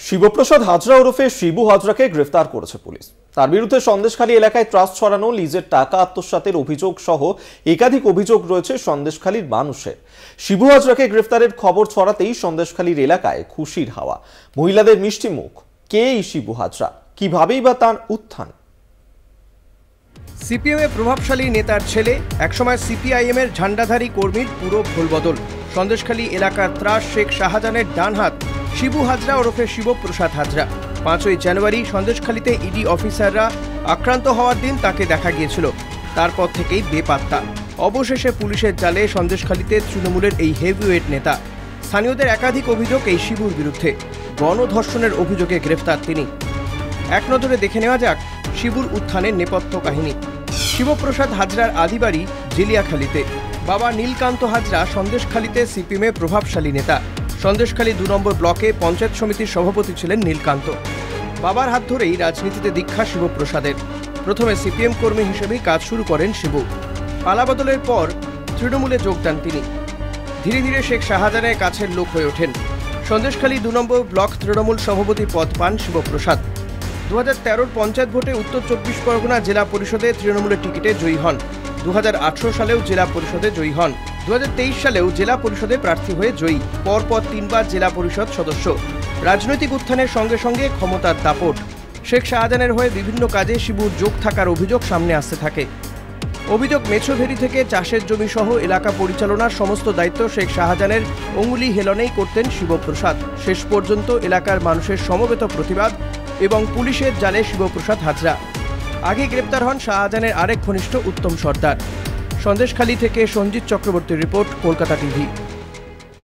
শিবপ্রসাদ হাজরা ওরফে শিবু হাজরাকে গ্রেফতার করেছে পুলিশ। তার বিরুদ্ধে সন্দেশখালী এলাকায় ত্রাস ছড়ানো, লিজের টাকা আত্মসাতের অভিযোগ সহ একাধিক অভিযোগ রয়েছে সন্দেশখালীর মানুষের। শিবু হাজরাকে গ্রেফতারের খবর ছড়াতেই সন্দেশখালীর এলাকায় খুশির হাওয়া। মহিলাদের মিষ্টি মুখ। কে এই শিবু হাজরা, কিভাবেই বা তার উত্থান? সিপিএমের প্রভাবশালী নেতার ছেলে, একসময় সিপিআইএম এর ঝান্ডাধারী কর্মীর পুরো ভুলবদল। সন্দেশখালী এলাকার ত্রাস শেখ শাহজাহানের ডান হাত শিবু হাজরা ওরফে শিবপ্রসাদ হাজরা। 5ই জানুয়ারি সন্দেশখালীতে ইডি অফিসাররা আক্রান্ত হওয়ার দিন তাকে দেখা গিয়েছিল। তারপর থেকেই বেপাত্তা। অবশেষে পুলিশের জালে সন্দেশখালীতে তৃণমূলের এই হেভিওয়েট নেতা। স্থানীয়দের একাধিক অভিযোগ এই শিবুর বিরুদ্ধে। গণধর্ষণের অভিযোগে গ্রেফতার তিনি। এক নজরে দেখে নেওয়া যাক শিবুর উত্থানের নেপথ্য কাহিনী। শিবপ্রসাদ হাজরার আদিবাড়ি জেলিয়াখালীতে। বাবা নীলকান্ত হাজরা সন্দেশখালীতে সিপিএমের প্রভাবশালী নেতা। সন্দেশখালী 2 নম্বর ব্লকে পঞ্চায়েত সমিতির সভাপতি ছিলেন নীলকান্ত। বাবার হাত ধরেই রাজনীতিতে দীক্ষা শিবপ্রসাদের। প্রথমে সিপিএম কর্মী হিসেবেই কাজ শুরু করেন শিবু। পালাবদলের পর তৃণমূলে যোগ দেন তিনি। ধীরে ধীরে শেখ শাহজাহানের কাছের লোক হয়ে ওঠেন। সন্দেশখালী 2 নম্বর ব্লক তৃণমূল সভাপতি পদ পান শিবপ্রসাদ। 2013 পঞ্চায়েত ভোটে উত্তর 24 পরগনা জেলা পরিষদে তৃণমূলের টিকিটে জয়ী হন। 2018 সালেও জেলা পরিষদে জয়ী হন। 2023 সালেও জেলা পরিষদে প্রার্থী হয়ে জয়ী। পরপর 3 বার জেলা পরিষদ সদস্য। রাজনৈতিক উত্থানের সঙ্গে সঙ্গে ক্ষমতার দাপট। শেখ শাহজাহানের হয়ে বিভিন্ন কাজে শিবুর যোগ থাকার অভিযোগ সামনে আসতে থাকে। অভিযোগ, মেছোভেরি থেকে চাষের জমি সহ এলাকা পরিচালনার সমস্ত দায়িত্ব শেখ শাহজাহানের অঙ্গুলি হেলনেই করতেন শিবপ্রসাদ। শেষ পর্যন্ত এলাকার মানুষের সমবেত প্রতিবাদ এবং পুলিশের জালে শিবপ্রসাদ হাজরা। আগে গ্রেপ্তার হন শাহজাহানের আরেক ঘনিষ্ঠ উত্তম সর্দার। সন্দেশখালী থেকে সঞ্জিত চক্রবর্তীর রিপোর্ট, কলকাতা টিভি।